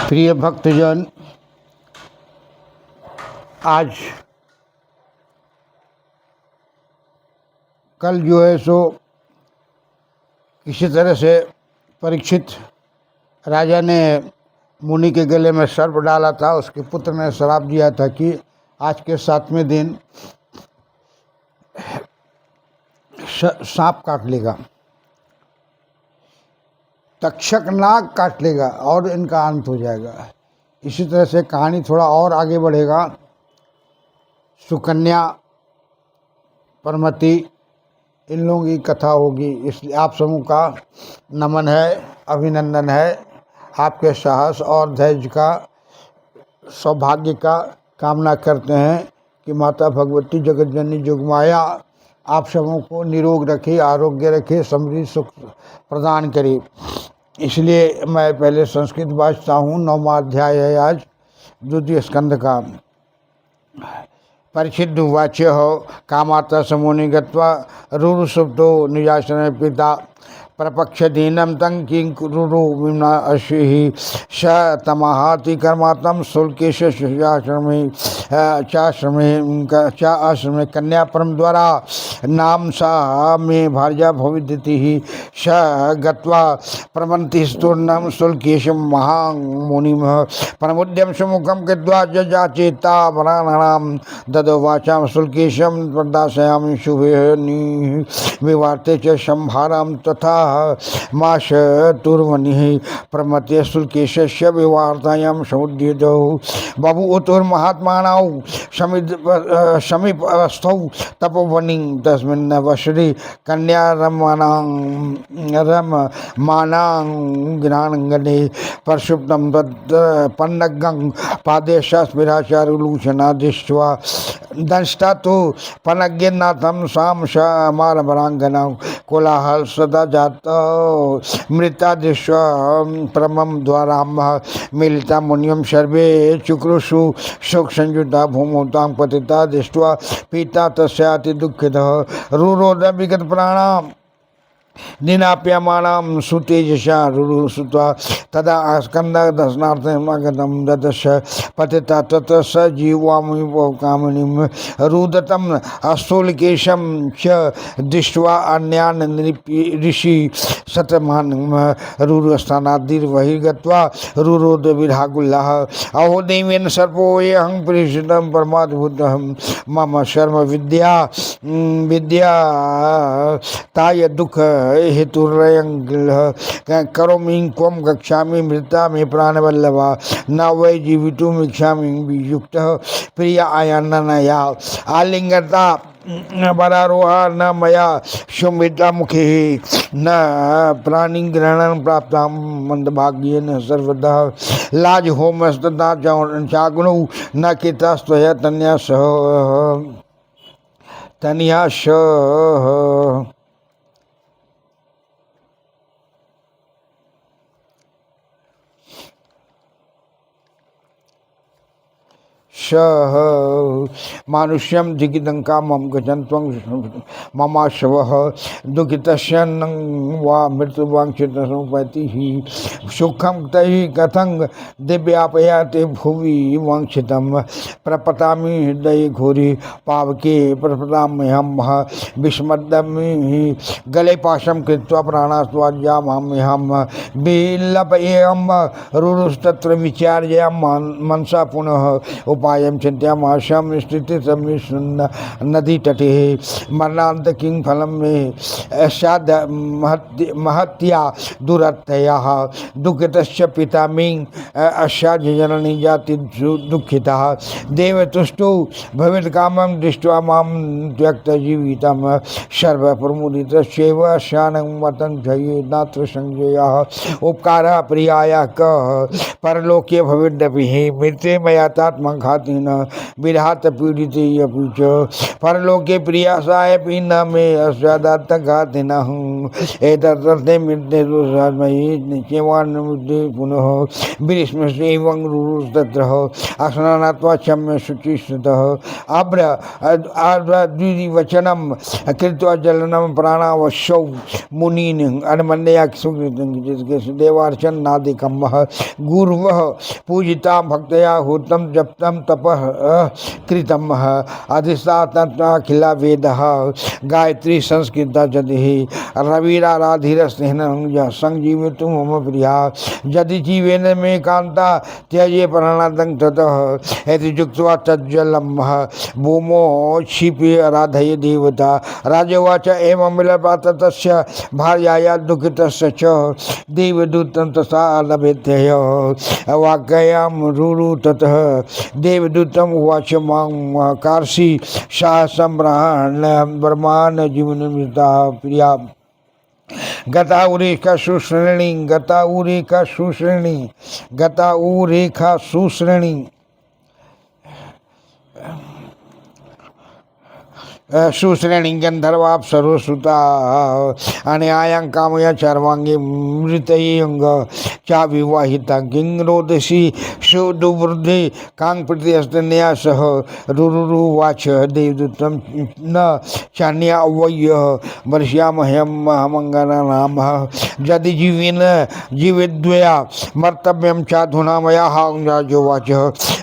प्रिय भक्तजन, आज कल जो है सो किसी तरह से परीक्षित राजा ने मुनि के गले में सर्प डाला था। उसके पुत्र ने श्राप दिया था कि आज के 7वें दिन सांप काट लेगा, तक्षक नाग काट लेगा और इनका अंत हो जाएगा। इसी तरह से कहानी थोड़ा और आगे बढ़ेगा। सुकन्या, परमति, इन लोगों की कथा होगी। इसलिए आप समूह का नमन है, अभिनंदन है। आपके साहस और धैर्य का, सौभाग्य का कामना करते हैं कि माता भगवती जगत जननी जोगमाया आप सबों को निरोग रखे, आरोग्य रखे, समृद्धि सुख प्रदान करे। इसलिए मैं पहले संस्कृत वाचता हूँ। 9वां अध्याय है आज, द्वितीय स्कंद का। परिचित वाच्य हो कामाता समूनि गत्वा रुरुसुप्तो निजासन पिता प्रपक्ष दीनम तंग किंकुरु विना अश्विहि स तमहाति कर्मात्म शुल्केश आश्रमे चाश्रमे कन्या परम द्वारा नाम सा में भार्या भविद्यति ही स गत्वा प्रमंति स्तूर्णम शुल्केशम महामुनिम परमुद्यम सुमुखम कृत्वा जजाचेता वराणाम ददो वाचाम शुल्केशम प्रदाशयामि शुभे विवार्ते च संभारम तथा माश तुर्वनि प्रमते शुल्केशस्य विवार्तायां समुद्यतौ बभूवुर्महात्मानौ समीपस्थौ तपोवनि तस्मिन् वसरे कन्या रममानांगने परशुप्तं पन्नगं पादेशास्मिराचारुलूचना दृष्ट्वा दंष्टा तो पनज्ञनाथं साम समारभरांगना कोलाहल सदा जाता मृता दृश्य परमं द्वारा मिलिता मुनियम सर्वे चुक्रुषु शोक संयुता भूमोतां पतिता दृष्ट्वा पिता तस्याति दुःखितः रुरोध विगत प्राणाम् निनाप्यमानां सुतेजसा रुरुसुत्वा तदा स्कन्ददर्शनार्थमागतं ददश पतिता ततः स जीवामिकामिनीं रुदतम् अस्थूलकेशं च दृष्ट्वा अन्यान् ऋषि शतमान् रुरुस्थानाद्बहिर्गत्वा रुरोध विरागुल्लः अहो दैवेन सर्पोऽहं परिषितं परमाद्भुतं मम शर्म विद्या ताय दुःख हेतुरयंगिल करोमि क्वं गच्छामि मृता मे प्राणवल्लभा न वै जीवितुम् इच्छामि वियुक्तः प्रिया आयाननया आलिंगता वरारोहा न मया शुम्भिता मुखे न प्राणिग्रहणं प्राप्तां मंदभाग्येन सर्वदा लाज होमस्तदा चाग्नौ न कितास्त्वया तन्यास मानुष्यम दिगितं कामं गजन्त्वं ममाशवः दुःखितस्य वा मृत्युवाञ्छितसमुपैतिः सुखं तैः कथं दिव्यापयाते भुवि वाञ्छितं प्रपतामि हृदये घोरे पावके प्रपताम्यहं विस्मदामि गले पाशं कृत्वा प्राणास्त्वाज्याम्यहं विलपयेयं रुरुस्तत्र विचार्य मनसा पुनः उपायं चिंत्यामाशं स्थिति समिष्ण नदी तटे मरणांत किं फलं मे स्याद् महत्या दुरत्यः दुःखितस्य पिता मे अस्याद् जननी जाति दुःखितः देवतुष्टो भवेत् कामं दृष्ट्वा मां त्यक्तजीवितं सर्वप्रमुदितस्यैव स्यानं वतं जये नात्र संजयः उपकारः प्रियाय कः परलोके भवेदपि मृते मया तात्मं घाति घातिन विराट पीड़ित अपीच परलोके प्रियासाय पीना में अस्वादात घातिन हूँ एतर्थे मृत्य निचेवान्मुद्दे पुनः विस्म से एवं रुरुस्तत्र अस्नात्वा क्षम्य शुचिस्तः अब्र द्विवचनम कृत्वा जलनम प्राणावश्यौ मुनीन अनमन्या जिसके देवार्चन नादिकम गुरुवः पूजिता भक्तया हुतम जप्तम तपः कृतम अधिष्ठात्मखिला वेदः गायत्री संस्कृता जदि रविराराधिरस्नेहं संजीवितुं मम प्रिया यदि जीवेन मे कांता त्यजे प्राणादं ततः इति जुक्त्वा तज्जलं भूमो क्षिपे आराधय देवता राजवाच एवं मिलपात तस्य भार्याया दुःखितस्य च देवदूतं तथा लभेत्यय वाक्यां रुरु ततः देवदूतम् उवाच मां कार्षि सा सम्राण ब्रह्मान् जीवनमृता प्रिया गता उरेखा सुश्रेणी गता उरेखा सुश्रेणी गता उरेखा सुश्रेणी सुश्रेणी गंधर्वाप्सरोसुता अन्यायं कामया चर्वांगी मृतयंग चा विवाहिता किंग्रोदशी सुदुवृद्धि कांग प्रतिहस्तन्या सह रुरुवाच देवदूतं न चान्या अवय्य वर्ष्यामह्यं महामंगला नाम यदि जीवेन जीवेद्वया मर्तव्यं चाधुना मया हांगाजोवाच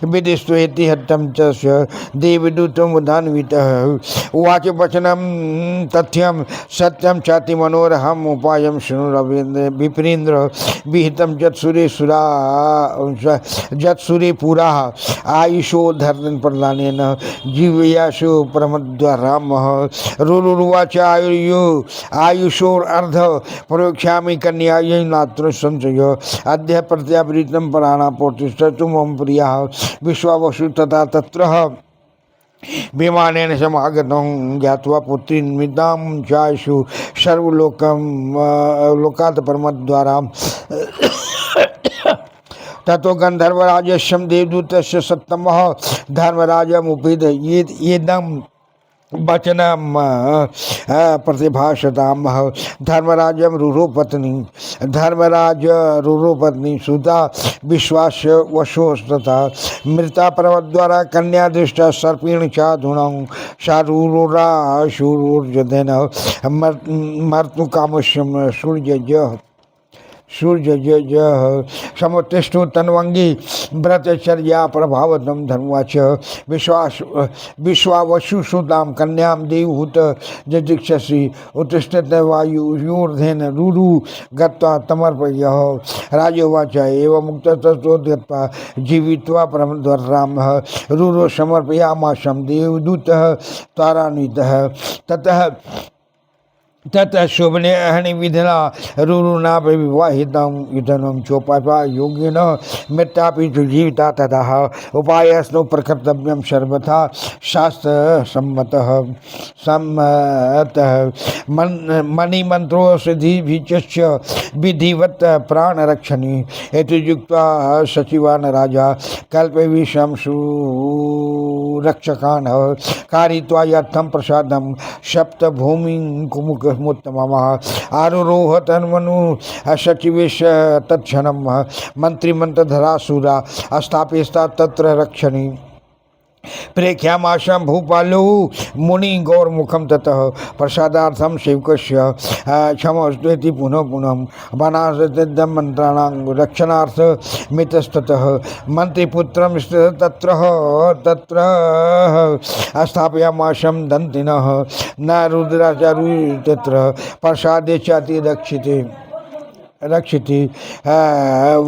विदिष्वेति हत्तं च देवदूतं वदान्वितः उवाच वचनम तथ्यम सत्यम चाति मनोरहम उपायम शृणु रवीन्द्र विप्रेन्द्र विहितम जत्सुरे पुरा आयुषो धर्म प्रदानेन जीवयाशु प्रमद्वाराम रुरुवाच आयुषोर अर्ध प्रयोक्ष्यामि कन्यायै नात्र संशय अद्य प्रत्यावृतं प्राणा पोतिष्ठतु मम प्रिया विश्वावसु तथा तत्र विमानेन समागतं ज्ञात्वा पुत्रीन्मितां चाशु सर्वलोकं लोकात् परमद्वारां ततो गंधर्वराजस्यं देवदूतस्य सत्तमः धर्मराजमुपेद येदं वचनम प्रतिभाषताम धर्मराजम रुरोपत्नी धर्मराज रुरोपत्नी सुता विश्वास वशो तथा मृता पर्वद्वारा कन्या दृष्टा सर्पेण चाधुना शारूरा शूरोर्जन मर्तुकामश्यम सूर्य समुत्तिष्ठो तन्वंगी व्रतचर्या प्रभावतम धर्मवाच विश्वावसु सुतां कन्यां देवहूत जदिक्षसि उत्तिष्ठत वायुर्धेन रुरु गत्वा तमर्पयः राजोवाच एवं मुक्तस्ततो गत्वा जीवित्वा परमद्वारां रुरो समर्पयामाशं देवदूतः तारान्वितः ततः शोभने अहनि विधिना रुरुना विवाहितं युधनं चोपापा योगिन मृत्यापि जीविता ततः उपायस्नु प्रकर्तव्यं सर्वथा शास्त्र सम्मतः मणिमंत्रो सिद्धिभिश्च विधिवत् प्राणरक्षणी इत्युक्त्वा सचिवान् राजा कल्पविषं सुरक्षकान् कारयित्वा यत्थं प्रसादं सप्तभूमिं कुमुख आरुरोह तन्मनु सचिवेश तत्क्षणं मंत्रिमंत्रधरासुरा स्थापिता तत्र रक्षणी प्रेख्यामाशं भूपालो मुनि गौरमुखम ततः प्रसादार्थम सेवकस्य क्षमस्वेति पुनः पुनः बनासदम मंत्राणां रक्षणार्थ मितस्ततः मंत्रिपुत्रं तत्र स्थापयामाशं दन्तिनः न रुद्राचारु तत्र प्रसादे चाति रक्षिति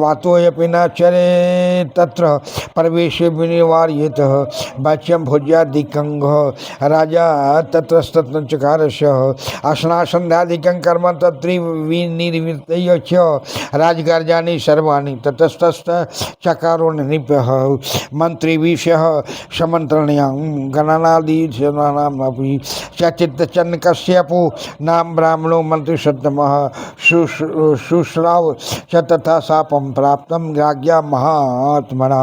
वातोयपि न चरे तत्र प्रवेशे विनिवार्येत वाच्यं भोज्यादिकं राजा तत्रस्तत्र चकारस्य अस्नासन्ध्यादिकं कर्म तत्रिविनिर्वृत्तय च राजकार्याणि सर्वाणि ततस्तस्त चकारो नृपः मन्त्रिविषयः समन्त्रणीयं गणनादिजनानामपि चित्तचन्कस्यपु नाम ब्राह्मणो मन्त्रिसत्तमः शुश्राव च तथा शापं प्राप्तं राज्ञा महात्मना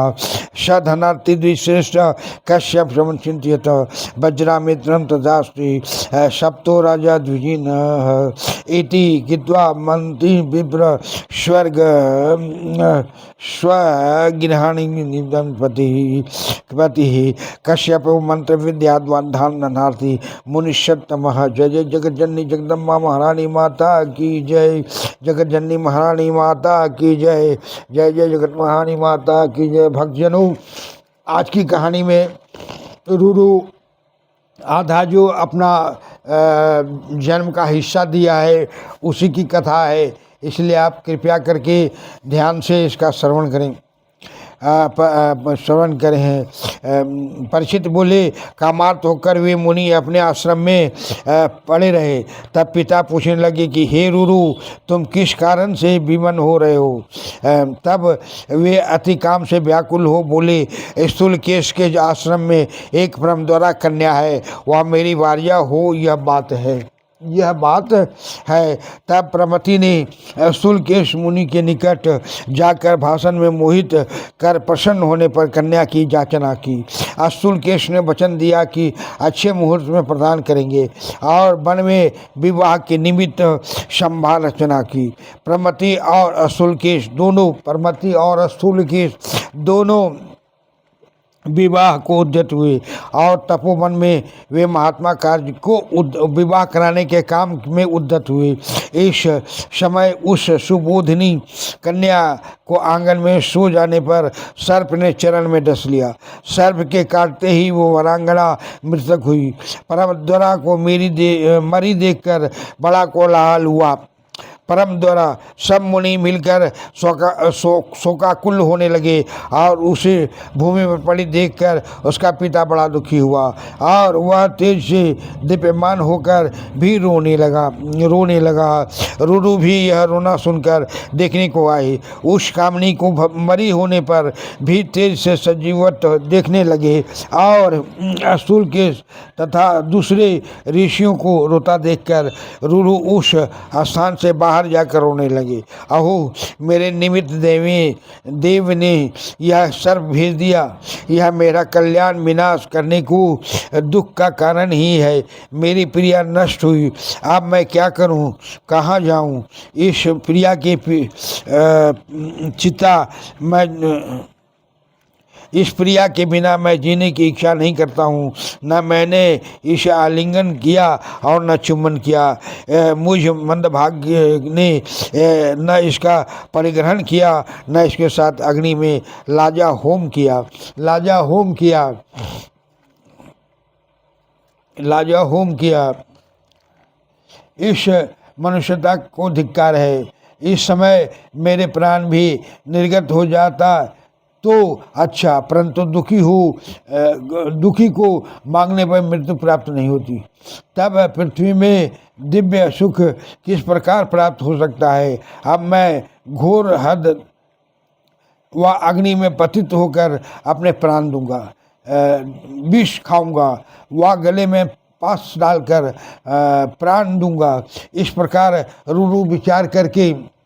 सधनार्थी द्विश्रेष्ठ कश्यप श्रवण चिंतित वज्रामित्रम तदास्ति सप्तो राजा द्विजिन इति गित्वा मंत्री विप्र स्वर्ग स्वगृहाणि निदंपति पति कश्यप मंत्र विद्याद्वान धाम ननार्थी मुनिषत्तमः। जय जय जगज्जननी जगदम्बा महारानी माता की जय। जगज्जननी महारानी माता की जय। जय जय जगत महारानी माता की जय। भक्तजनों, आज की कहानी में रूरू आधा जो अपना जन्म का हिस्सा दिया है उसी की कथा है, इसलिए आप कृपया करके ध्यान से इसका श्रवण करें। श्रवण करें हैं। परीक्षित बोले, कामार्थ होकर वे मुनि अपने आश्रम में पड़े रहे। तब पिता पूछने लगे कि हे रूरू, तुम किस कारण से विमन हो रहे हो। तब वे अति काम से व्याकुल हो बोले, स्थूल केश के आश्रम में एक परम द्वारा कन्या है, वह मेरी वार्या हो, यह बात है। तब प्रमति ने स्थूलकेश मुनि के निकट जाकर भाषण में मोहित कर प्रसन्न होने पर कन्या की याचना की। स्थूलकेश ने वचन दिया कि अच्छे मुहूर्त में प्रदान करेंगे और वन में विवाह के निमित्त संभाल रचना की। प्रमति और स्थूलकेश दोनों विवाह को उद्यत हुए और तपोवन में वे महात्मा कार्य को विवाह कराने के काम में उद्यत हुए। इस समय उस सुबोधिनी कन्या को आंगन में सो जाने पर सर्प ने चरण में डस लिया। सर्प के काटते ही वो वरांगना मृतक हुई। परमद्वारा को मरी देखकर बड़ा कोलाहल हुआ। परम द्वारा सब मुनि मिलकर शोकाकुल होने लगे और उसे भूमि पर पड़ी देखकर उसका पिता बड़ा दुखी हुआ और वह तेज से दीप्यमान होकर भी रोने लगा। रूरू भी यह रोना सुनकर देखने को आई। उस कामनी को मरी होने पर भी तेज से सजीवत देखने लगे और स्थूलकेश तथा दूसरे ऋषियों को रोता देखकर रूरू उस स्थान से बाहर जाकर रोने लगे। अहो, मेरे निमित्त देव ने यह सर्प भेज दिया। यह मेरा कल्याण विनाश करने को दुख का कारण ही है। मेरी प्रिया नष्ट हुई, अब मैं क्या करूं, कहाँ जाऊं। इस प्रिया के इस प्रिया के बिना मैं जीने की इच्छा नहीं करता हूँ। न मैंने इसे आलिंगन किया और न चुम्बन किया। मुझ मंदभाग्य ने न इसका परिग्रहण किया, न इसके साथ अग्नि में लाजा होम किया। इस मनुष्यता को धिक्कार है। इस समय मेरे प्राण भी निर्गत हो जाता तो अच्छा, परंतु दुखी को मांगने पर मृत्यु प्राप्त नहीं होती। तब पृथ्वी में दिव्य सुख किस प्रकार प्राप्त हो सकता है। अब मैं घोर हद व अग्नि में पतित होकर अपने प्राण दूंगा, विष खाऊंगा व गले में पास डालकर प्राण दूंगा। इस प्रकार रूरू विचार करके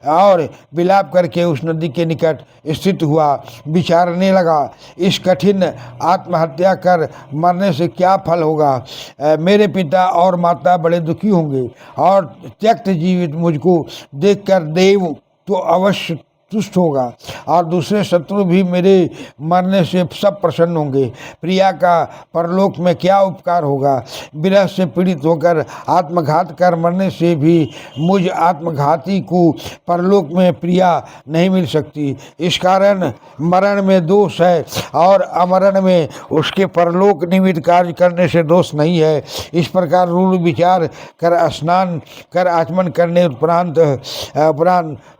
और विलाप करके उस नदी के निकट स्थित हुआ। विचारने लगा, इस कठिन आत्महत्या कर मरने से क्या फल होगा। मेरे पिता और माता बड़े दुखी होंगे और त्यक्त जीवित मुझको देखकर देव तो अवश्य तुष्ट होगा और दूसरे शत्रु भी मेरे मरने से सब प्रसन्न होंगे। प्रिया का परलोक में क्या उपकार होगा। विरह से पीड़ित होकर आत्मघात कर मरने से भी मुझ आत्मघाती को परलोक में प्रिया नहीं मिल सकती। इस कारण मरण में दोष है और अमरण में उसके परलोक निमित्त कार्य करने से दोष नहीं है। इस प्रकार रूढ़ विचार कर स्नान कर आचमन करने उपरांत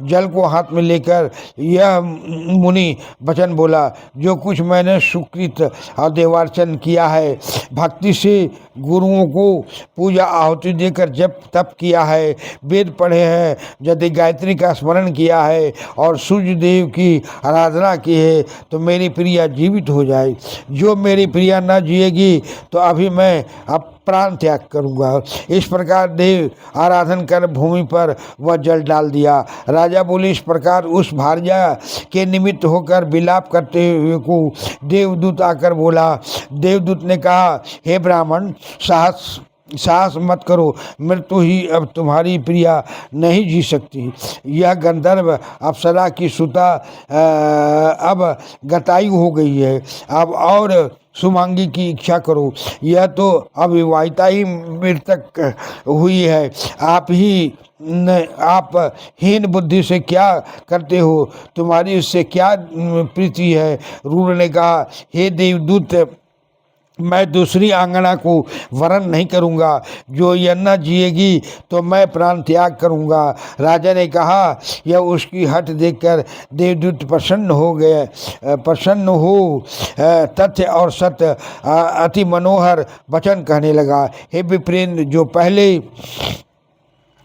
जल को हाथ में लेकर यह मुनि वचन बोला, जो कुछ मैंने सुकृत और देवार्चन किया है, भक्ति से गुरुओं को पूजा आहुति देकर जप तप किया है, वेद पढ़े हैं, यदि गायत्री का स्मरण किया है और सूर्य देव की आराधना की है तो मेरी प्रिया जीवित हो जाए। जो मेरी प्रिया न जिएगी तो अभी मैं प्राण त्याग करूँगा। इस प्रकार देव आराधन कर भूमि पर वह जल डाल दिया। राजा बोले, इस प्रकार उस भार्या के निमित्त होकर विलाप करते हुए को देवदूत आकर बोला। देवदूत ने कहा, हे ब्राह्मण, साहस मत करो, मृत्यु ही अब तुम्हारी प्रिया नहीं जी सकती। यह गंधर्व अप्सरा की सुता अब गतायु हो गई है। अब और सुमांगी की इच्छा करो। यह तो अविवाहिता ही मृतक हुई है। आप हीन बुद्धि से क्या करते हो? तुम्हारी इससे क्या प्रीति है? रूर ने कहा, हे देवदूत, मैं दूसरी आंगना को वरण नहीं करूंगा। जो यन्ना जिएगी तो मैं प्राण त्याग करूंगा। राजा ने कहा। यह उसकी हट देखकर देवदूत प्रसन्न हो तथ्य और सत्य अति मनोहर वचन कहने लगा। हे विप्रेंद्र, जो पहले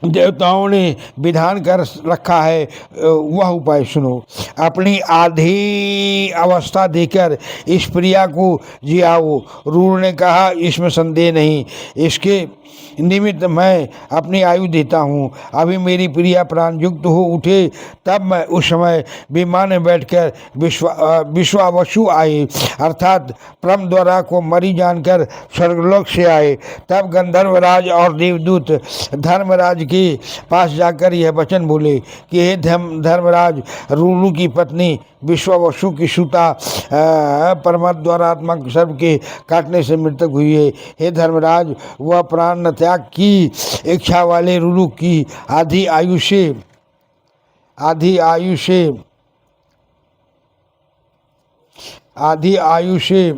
देवताओं ने विधान कर रखा है वह उपाय सुनो। अपनी आधी अवस्था देकर इस प्रिया को जियाओ। रूर ने कहा, इसमें संदेह नहीं, इसके निमित्त मैं अपनी आयु देता हूँ। अभी मेरी प्रिया प्राण युक्त हो उठे तब मैं उस समय विमान में बैठकर विश्वावसु आए, अर्थात परम द्वारा को मरी जानकर स्वर्गलोक से आए। तब गंधर्वराज और देवदूत धर्मराज के पास जाकर यह वचन बोले कि हे धर्मराज, रूरू की पत्नी विश्वावसु की सुता परमद्वारात्मक सर्प के काटने से मृतक हुई है। हे धर्मराज, वह प्राण त्याग की इच्छा वाले रूरू की आधी आयु से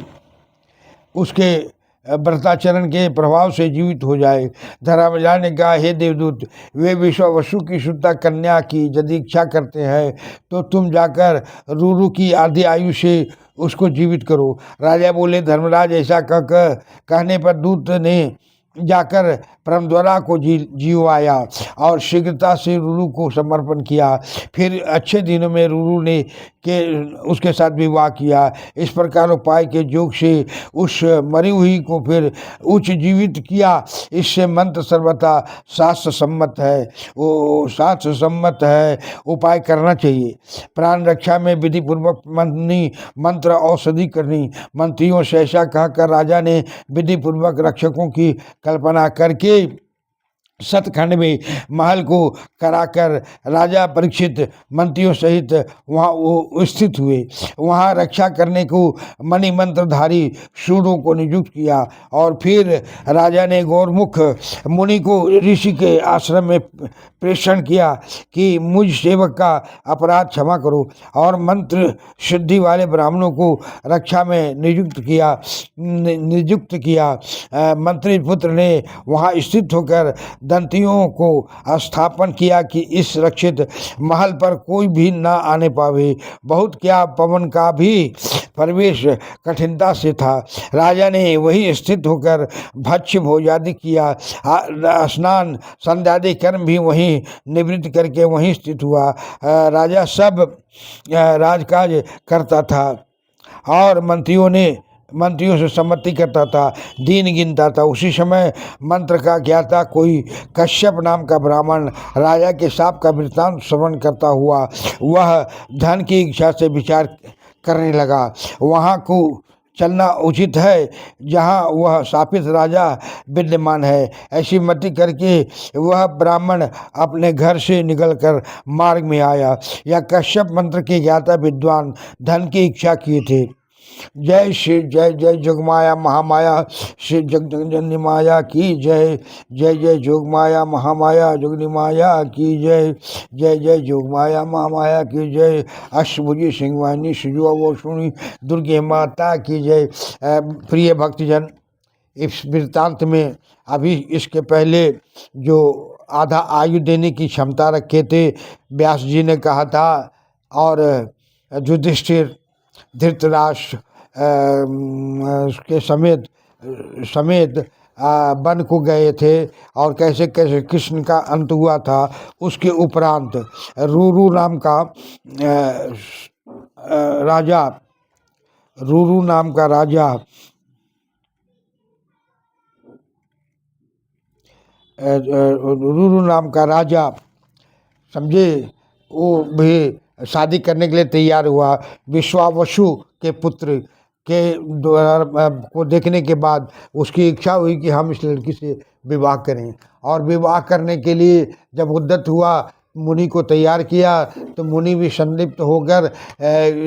उसके व्रताचरण के प्रभाव से जीवित हो जाए। धर्मराज ने कहा, हे देवदूत, वे विश्वावसु की सुता कन्या की यदि इच्छा करते हैं तो तुम जाकर रूरू की आधी आयु से उसको जीवित करो। राजा बोले, धर्मराज, ऐसा कहने पर दूत ने जाकर परमद्वारा को जीवाया और शीघ्रता से रूरू को समर्पण किया। फिर अच्छे दिनों में रूरू ने उसके साथ विवाह किया। इस प्रकार उपाय के योग से उस मरी हुई को फिर उच्च जीवित किया। इससे मंत्र सर्वथा शास्त्र सम्मत है, उपाय करना चाहिए। प्राण रक्षा में विधि पूर्वक मंत्र औषधि करनी। मंत्रियों से ऐसा कहकर राजा ने विधि पूर्वक रक्षकों की कल्पना करके सतखंड में महल को कराकर राजा परीक्षित मंत्रियों सहित वहाँ स्थित हुए। वहाँ रक्षा करने को मणि मंत्रधारी शूरों को नियुक्त किया और फिर राजा ने गौरमुख मुनि को ऋषि के आश्रम में प्रेषण किया कि मुझ सेवक का अपराध क्षमा करो, और मंत्र सिद्धि वाले ब्राह्मणों को रक्षा में नियुक्त किया। मंत्री पुत्र ने वहाँ स्थित होकर दंतियों को स्थापन किया कि इस रक्षित महल पर कोई भी न आने पावे। बहुत क्या, पवन का भी प्रवेश कठिनता से था। राजा ने वही स्थित होकर भक्ष्य भोजादि किया। स्नान संध्यादि कर्म भी वहीं निवृत्त करके वहीं स्थित हुआ। राजा सब राजकाज करता था और मंत्रियों से सम्मति करता था, दीन गिनता था। उसी समय मंत्र का ज्ञाता कोई कश्यप नाम का ब्राह्मण राजा के शाप का वृत्तांत श्रवण करता हुआ वह धन की इच्छा से विचार करने लगा। वहाँ को चलना उचित है जहाँ वह शापित राजा विद्यमान है। ऐसी मति करके वह ब्राह्मण अपने घर से निकलकर मार्ग में आया। यह कश्यप मंत्र के ज्ञाता विद्वान धन की इच्छा किए थे। जय श्री जय जय जोगमाया महामाया श्री जगजननी माया की जय। जय जय जोगमाया महामाया जोगनी माया की जय। जय जय जोगमाया महामाया की जय। अष्टभुजी सिंहवाहिनी शिजु वो सुनी दुर्गे माता की जय। प्रिय भक्तजन, इस वृत्तांत में अभी इसके पहले जो आधा आयु देने की क्षमता रखे थे व्यास जी ने कहा था, और युधिष्ठिर धृतराष्ट्र के समेत वन को गए थे और कैसे कैसे कृष्ण का अंत हुआ था। उसके उपरांत रूरू नाम का राजा रुरु नाम का राजा, समझे, वो भी शादी करने के लिए तैयार हुआ। विश्वावसु के पुत्र के द्वारा को देखने के बाद उसकी इच्छा हुई कि हम इस लड़की से विवाह करें, और विवाह करने के लिए जब उद्यत हुआ, मुनि को तैयार किया, तो मुनि भी संलिप्त होकर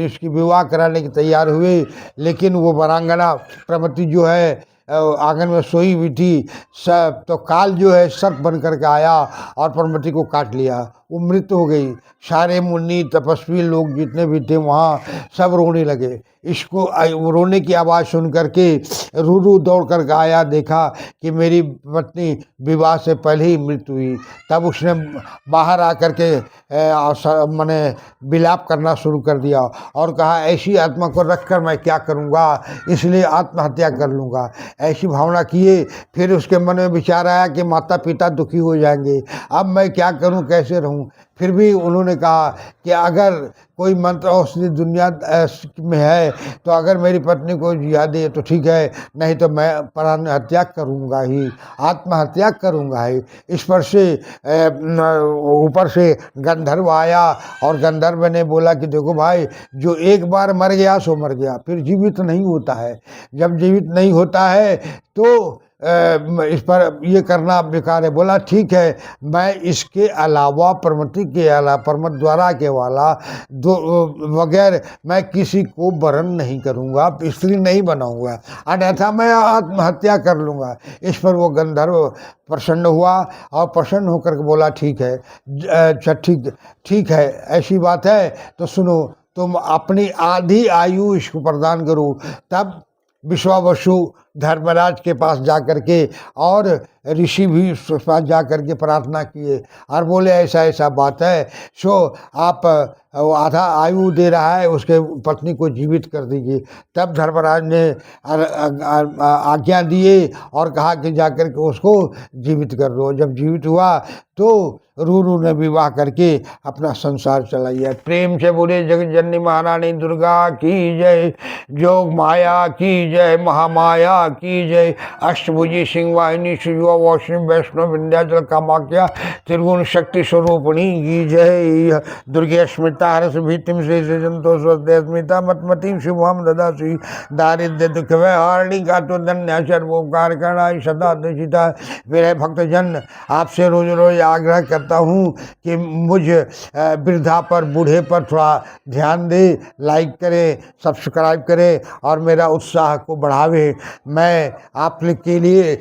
इसकी विवाह कराने की तैयार हुए। लेकिन वो वरांगना प्रमति जो है आंगन में सोई हुई थी, सब तो काल जो है सर्प बन करके आया और प्रमति को काट लिया, वो मृत्यु हो गई। सारे मुनि तपस्वी लोग जितने भी थे वहाँ सब रोने लगे। इसको रोने की आवाज़ सुन करके रूरू दौड़ कर आया, देखा कि मेरी पत्नी विवाह से पहले ही मृत्यु हुई। तब उसने बाहर आकर के मैंने विलाप करना शुरू कर दिया और कहा, ऐसी आत्मा को रखकर मैं क्या करूँगा, इसलिए आत्महत्या कर लूँगा। ऐसी भावना किए। फिर उसके मन में विचार आया कि माता पिता दुखी हो जाएंगे, अब मैं क्या करूं, कैसे रहूं। फिर भी उन्होंने कहा कि अगर कोई मंत्र औषधि दुनिया में है तो अगर मेरी पत्नी को जिया दे तो ठीक है, नहीं तो मैं प्राण हत्या करूँगा ही, आत्महत्या करूँगा ही। इस पर से ऊपर से गंधर्व आया और गंधर्व ने बोला कि देखो भाई, जो एक बार मर गया सो मर गया, फिर जीवित नहीं होता है। जब जीवित नहीं होता है तो इस पर ये करना बेकार है। बोला ठीक है, मैं इसके अलावा प्रमति के अलावा प्रमत द्वारा के वाला दो बगैर मैं किसी को वरण नहीं करूँगा, स्त्री नहीं बनाऊँगा, अन्यथा मैं आत्महत्या कर लूँगा। इस पर वो गंधर्व प्रसन्न हुआ और प्रसन्न होकर के बोला ठीक है, अच्छा ठीक है, ऐसी बात है तो सुनो, तुम अपनी आधी आयु इसको प्रदान करो। तब विश्वावसु धर्मराज के पास जा कर के और ऋषि भी उसके पास जा कर के प्रार्थना किए और बोले ऐसा ऐसा बात है, सो आप आधा आयु दे रहा है, उसके पत्नी को जीवित कर दीजिए। तब धर्मराज ने आज्ञा दिए और कहा कि जा कर के उसको जीवित कर दो। जब जीवित हुआ तो रूरू ने विवाह करके अपना संसार चलाइया। प्रेम से बोले जगत जननी महारानी दुर्गा की जय, जोग माया की जय, महामाया की जय, अष्टभुजी सिंह वाहिनी शिवा वैष्णव वैष्णव विंध्याचल कामाख्या त्रिगुण शक्ति स्वरूपिणी की जय। दुर्गे स्मृता हरस भीतिम से जंतो स्वस्थस्मिता मतमतिम शुभम ददासी, दारिद्र्य दुख वै हारिणी का तो धन्य सर्वोपकार करना सदा दशिता। मेरे भक्तजन, आपसे रोज रोज आग्रह करता हूँ कि मुझ वृद्धा पर, बूढ़े पर थोड़ा ध्यान दे, लाइक करें, सब्सक्राइब करें और मेरा उत्साह को बढ़ावे। मैं आप के लिए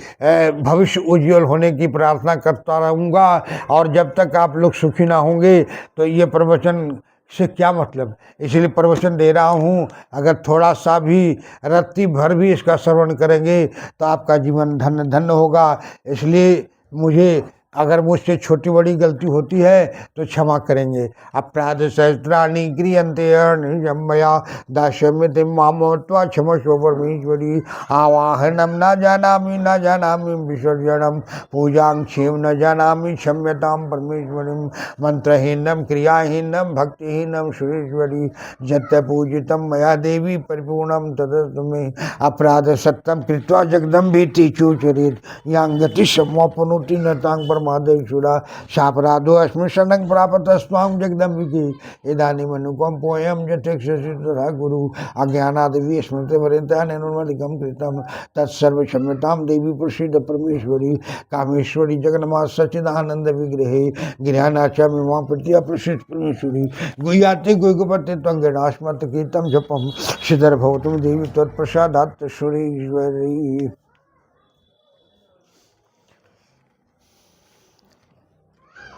भविष्य उज्जवल होने की प्रार्थना करता रहूँगा, और जब तक आप लोग सुखी ना होंगे तो ये प्रवचन से क्या मतलब, इसलिए प्रवचन दे रहा हूँ। अगर थोड़ा सा भी रत्ती भर भी इसका श्रवण करेंगे तो आपका जीवन धन्य धन्य होगा। इसलिए मुझे, अगर मुझसे छोटी बड़ी गलती होती है तो क्षमा करेंगे। अपराध सहस्राणि क्रियन्ते अनिजम्मया दास्यम्यते मामत्वा क्षमस्व परमेश्वरी। आवाहनम न जानामि विसर्जनम पूजां क्षेम न जानामि क्षम्यतां परमेश्वरीं। मंत्रहीनम क्रियाहीनम भक्तिहीनम सुरेश्वरी, जत्य पूजितम मया देवी परिपूर्णम तदस्तु मे। अपराध सत्यम कृत्वा जगदम भीति चूचरित यांग गति समोपनोति न तांग माधेश्वरा शापराधो अस्मिन् शरणं प्रापत स्वाम जगदम्बिके। इदानीं अनुकं पोयं जठेक्षसितरा गुरु अज्ञानादिवि स्मृति वरेन्ता निर्मलिकं कृतं तत्सर्व क्षम्यतां देवी प्रसीद परमेश्वरी। कामेश्वरी जगन्माता सच्चिदानंद विग्रहे गृहानाचा मिमां प्रतिया प्रसीद परमेश्वरी। गुह्याते गुह्यपते त्वं गणास्मत् कीर्तं जपं सिद्धर भवतु देवी त्वत्प्रसादात् सुरेश्वरी।